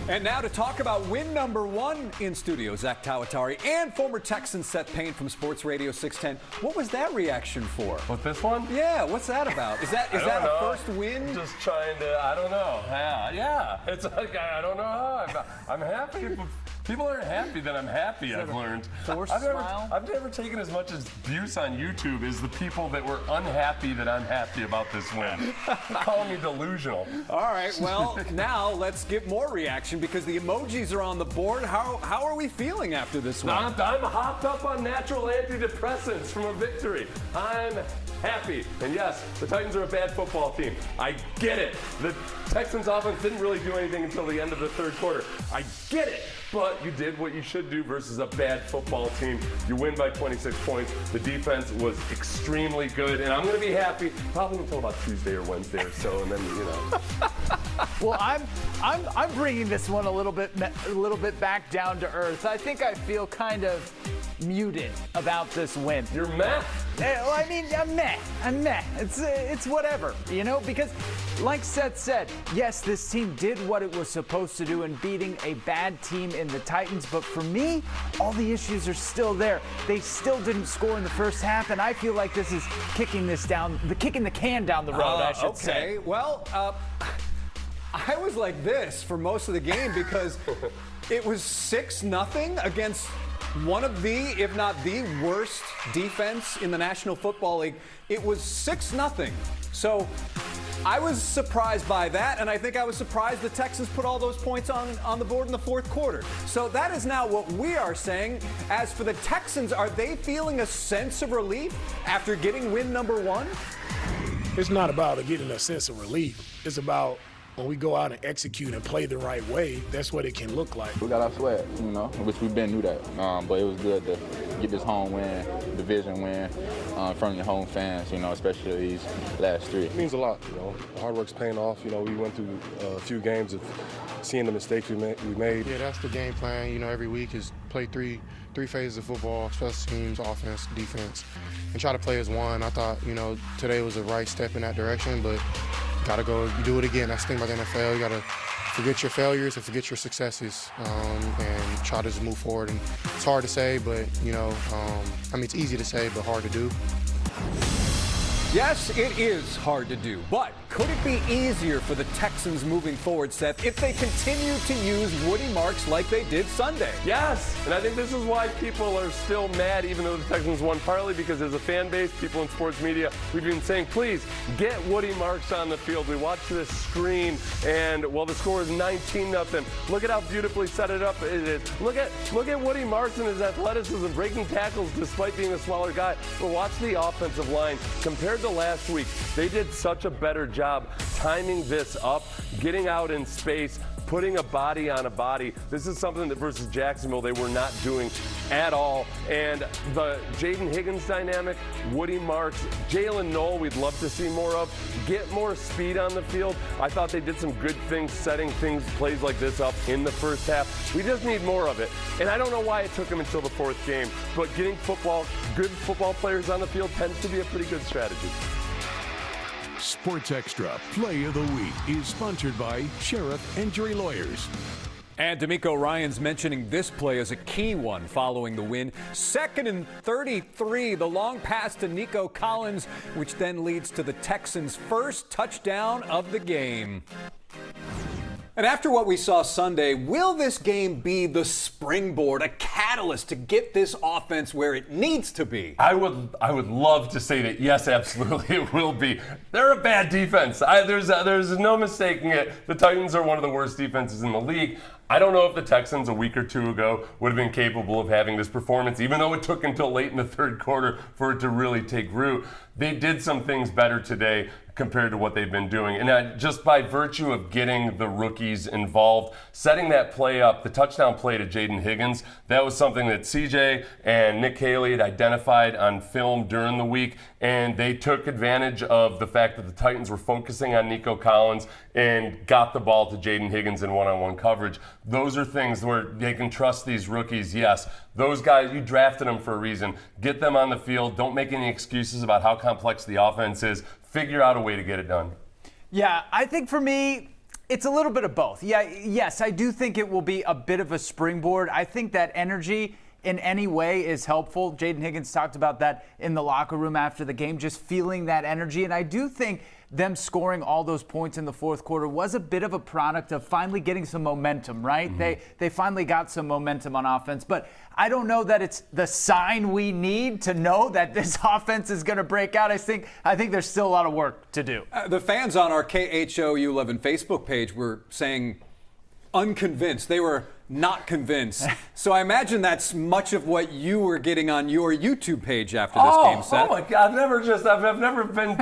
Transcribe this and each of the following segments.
And now to talk about win number 1 in studio, Zach Tawatari and former Texan Seth Payne from Sports Radio 610. What was that reaction for? With this one? Yeah, what's that about? Is that a first win? Just trying to, I don't know. Yeah. It's like, I don't know how. I'm happy. People aren't happy that I'm happy, I've learned. I've never taken as much abuse on YouTube as the people that were unhappy that I'm happy about this win. Calling me delusional. All right, well, now let's get more reaction because the emojis are on the board. How are we feeling after this one? I'm hopped up on natural antidepressants from a victory. I'm happy. And yes, the Titans are a bad football team. I get it. The Texans offense didn't really do anything until the end of the third quarter. I get it. But you did what you should do versus a bad football team. You win by 26 points. The defense was extremely good, and I'm going to be happy probably until about Tuesday or Wednesday or so, and then Well, I'm bringing this one a little bit back down to earth. I think I feel kind of muted about this win. You're meh. Well, I mean, I'm meh. It's whatever, because like Seth said, yes, this team did what it was supposed to do in beating a bad team in the Titans, but for me, all the issues are still there. They still didn't score in the first half, and I feel like this is kicking the can down the road, I should say. Okay, well, I was like this for most of the game because it was 6-0 against one of the, if not the worst defense in the National Football League. It was 6-0. So I was surprised by that, and I think I was surprised the Texans put all those points on the board in the fourth quarter. So that is now what we are saying. As for the Texans, are they feeling a sense of relief after getting win number 1? It's not about getting a sense of relief. It's about when we go out and execute and play the right way, that's what it can look like. We got our sweat, which we've been knew that. But it was good to get this home win, division win, from your home fans, especially these last 3. It means a lot, Hard work's paying off. We went through a few games of seeing the mistakes we made. Yeah, that's the game plan. Every week is play three phases of football: special teams, offense, defense, and try to play as one. I thought, today was the right step in that direction, but gotta go do it again. That's the thing about the NFL. You gotta forget your failures and forget your successes, and try to just move forward. And it's hard to say, but it's easy to say, but hard to do. Yes, it is hard to do, but could it be easier for the Texans moving forward, Seth, if they continue to use Woody Marks like they did Sunday? Yes, and I think this is why people are still mad even though the Texans won, partly because as a fan base, people in sports media, we've been saying, please, get Woody Marks on the field. We watched this screen, and, the score is 19-0. Look at how beautifully set it up it is. Look at Woody Marks and his athleticism, breaking tackles despite being a smaller guy. But watch the offensive line. Compared to last week, they did such a better job timing this up, getting out in space, putting a body on a body. This is something that versus Jacksonville they were not doing at all. And the Jayden Higgins dynamic, Woody Marks, Jalen Noel, we'd love to see more of. Get more speed on the field. I thought they did some good things setting plays like this up in the first half. We just need more of it. And I don't know why it took them until the 4th game, but getting good football players on the field tends to be a pretty good strategy. Sports Extra Play of the Week is sponsored by Sheriff Injury Lawyers. And D'Amico Ryans mentioning this play as a key one following the win. 2nd and 33, the long pass to Nico Collins, which then leads to the Texans' first touchdown of the game. And after what we saw Sunday, will this game be the springboard, a catalyst to get this offense where it needs to be? I would love to say that, yes, absolutely, it will be. They're a bad defense. There's no mistaking it. The Titans are one of the worst defenses in the league. I don't know if the Texans a week or two ago would have been capable of having this performance, even though it took until late in the third quarter for it to really take root. They did some things better today compared to what they've been doing. And just by virtue of getting the rookies involved, setting that play up, the touchdown play to Jayden Higgins, that was something that CJ and Nick Haley had identified on film during the week, and they took advantage of the fact that the Titans were focusing on Nico Collins and got the ball to Jayden Higgins in one-on-one coverage. Those are things where they can trust these rookies. Yes, those guys, you drafted them for a reason. Get them on the field. Don't make any excuses about how complex the offense is. Figure out a way to get it done. Yeah, I think for me, It's a little bit of both. Yes, I do think it will be a bit of a springboard. I think that energy in any way is helpful. Jayden Higgins talked about that in the locker room after the game, just feeling that energy. And I do think them scoring all those points in the fourth quarter was a bit of a product of finally getting some momentum, right? Mm-hmm. They finally got some momentum on offense. But I don't know that it's the sign we need to know that this offense is going to break out. I think there's still a lot of work to do. The fans on our KHOU 11 Facebook page were saying unconvinced. They were not convinced. So I imagine that's much of what you were getting on your YouTube page after this game, Seth. Oh my God! I've never been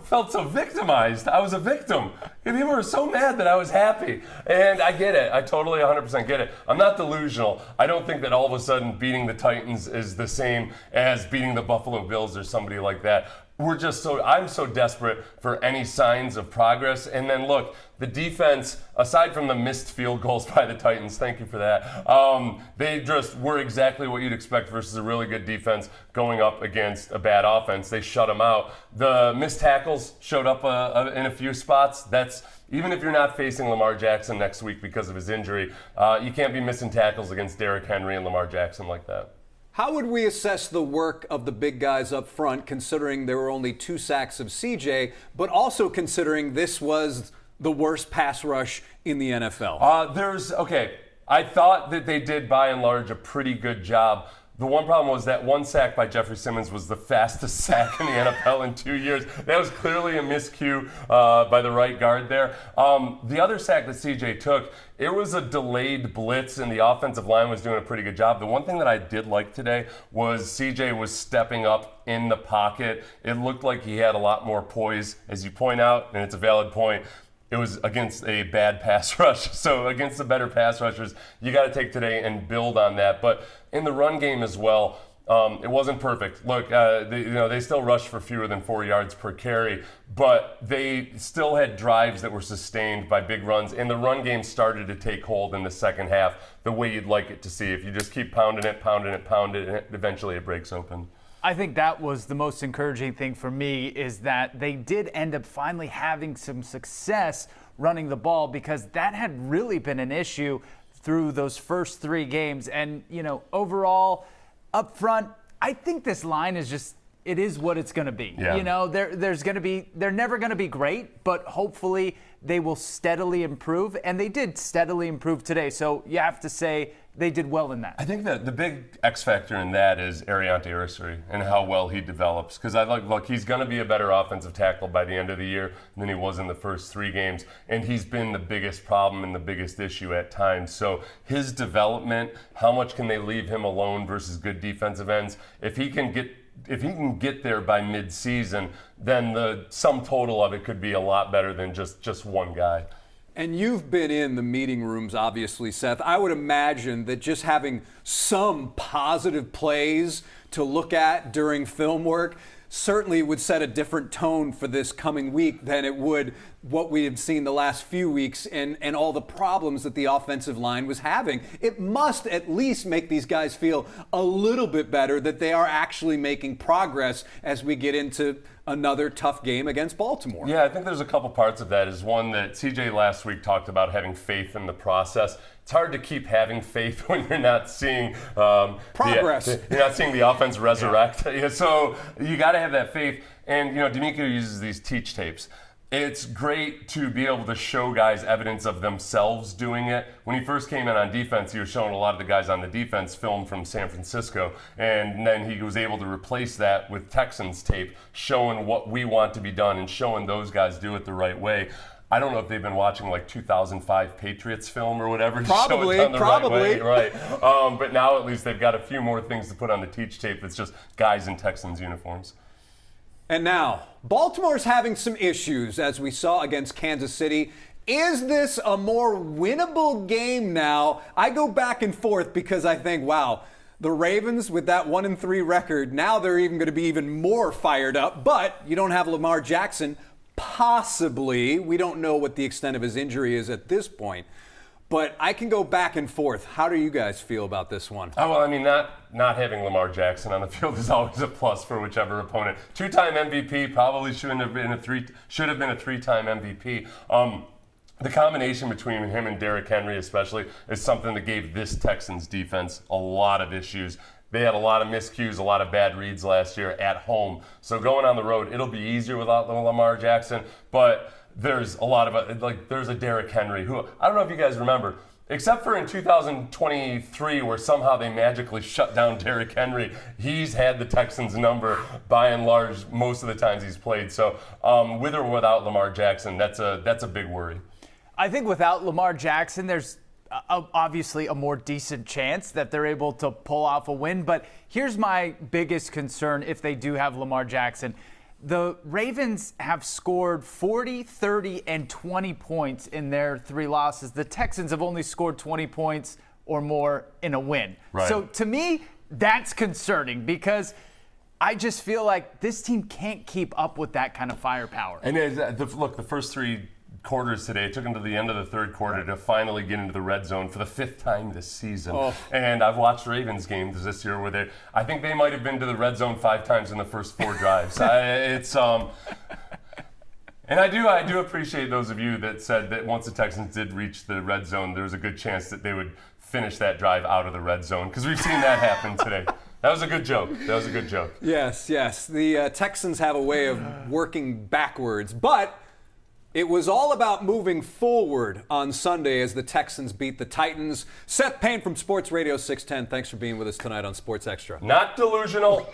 felt so victimized. I was a victim. People were so mad that I was happy, and I get it. I totally 100% get it. I'm not delusional. I don't think that all of a sudden beating the Titans is the same as beating the Buffalo Bills or somebody like that. I'm so desperate for any signs of progress. And then look, the defense, aside from the missed field goals by the Titans, thank you for that, they just were exactly what you'd expect versus a really good defense going up against a bad offense. They shut them out. The missed tackles showed up in a few spots. That's even if you're not facing Lamar Jackson next week because of his injury, you can't be missing tackles against Derrick Henry and Lamar Jackson like that. How would we assess the work of the big guys up front, considering there were only 2 sacks of CJ, but also considering this was the worst pass rush in the NFL? I thought that they did, by and large, a pretty good job. The one problem was that 1 sack by Jeffrey Simmons was the fastest sack in the NFL in 2 years. That was clearly a miscue by the right guard there. The other sack that CJ took, it was a delayed blitz, and the offensive line was doing a pretty good job. The one thing that I did like today was CJ was stepping up in the pocket. It looked like he had a lot more poise, as you point out, and it's a valid point. It was against a bad pass rush. So against the better pass rushers, you got to take today and build on that. But in the run game as well, it wasn't perfect. Look, they still rushed for fewer than 4 yards per carry, but they still had drives that were sustained by big runs. And the run game started to take hold in the second half the way you'd like it to see. If you just keep pounding it, and eventually it breaks open. I think that was the most encouraging thing for me, is that they did end up finally having some success running the ball, because that had really been an issue through those first 3 games. And, overall, up front, I think this line is it is what it's going to be. Yeah. They're never going to be great, but hopefully they will steadily improve. And they did steadily improve today. So you have to say they did well in that. I think that the big X factor in that is Ariante Irissery and how well he develops. Because he's going to be a better offensive tackle by the end of the year than he was in the first 3 games. And he's been the biggest problem and the biggest issue at times. So his development, how much can they leave him alone versus good defensive ends? If he can get there by mid-season, then the sum total of it could be a lot better than just one guy. And you've been in the meeting rooms, obviously, Seth. I would imagine that just having some positive plays to look at during film work certainly would set a different tone for this coming week than it would what we had seen the last few weeks and all the problems that the offensive line was having. It must at least make these guys feel a little bit better that they are actually making progress as we get into another tough game against Baltimore. Yeah, I think there's a couple parts of that. Is one that CJ last week talked about having faith in the process. It's hard to keep having faith when you're not seeing progress. You're not seeing the offense resurrect. Yeah. So you got to have that faith. And D'Amico uses these teach tapes. It's great to be able to show guys evidence of themselves doing it. When he first came in on defense, he was showing a lot of the guys on the defense film from San Francisco, and then he was able to replace that with Texans tape, showing what we want to be done and showing those guys do it the right way. I don't know if they've been watching 2005 Patriots film or whatever to show it done the right way. Right. But now at least they've got a few more things to put on the teach tape. It's just guys in Texans uniforms. And now, Baltimore's having some issues, as we saw against Kansas City. Is this a more winnable game now? I go back and forth because I think, wow, the Ravens with that 1-3 record, now they're even going to be even more fired up. But you don't have Lamar Jackson, possibly. We don't know what the extent of his injury is at this point. But I can go back and forth. How do you guys feel about this one? Oh, well, I mean, not having Lamar Jackson on the field is always a plus for whichever opponent. 2-time MVP, probably should have been a 3-time MVP. the combination between him and Derrick Henry especially is something that gave this Texans defense a lot of issues. They had a lot of miscues, a lot of bad reads last year at home. So going on the road, it'll be easier without Lamar Jackson, but there's a lot of, like, there's a Derrick Henry who, I don't know if you guys remember, except for in 2023 where somehow they magically shut down Derrick Henry, he's had the Texans' number by and large most of the times he's played. So with or without Lamar Jackson, that's a big worry. I think without Lamar Jackson, there's obviously a more decent chance that they're able to pull off a win. But here's my biggest concern if they do have Lamar Jackson. The Ravens have scored 40, 30, and 20 points in their 3 losses. The Texans have only scored 20 points or more in a win. Right. So to me, that's concerning because I just feel like this team can't keep up with that kind of firepower. And look, the first 3 quarters today, it took them to the end of the 3rd quarter to finally get into the red zone for the 5th time this season. And I've watched Ravens games this year where I think they might have been to the red zone 5 times in the first 4 drives. And I do appreciate those of you that said that once the Texans did reach the red zone, there was a good chance that they would finish that drive out of the red zone, because we've seen that happen today. That was a good joke. Yes. The Texans have a way of working backwards, but it was all about moving forward on Sunday as the Texans beat the Titans. Seth Payne from Sports Radio 610, thanks for being with us tonight on Sports Extra. Not delusional.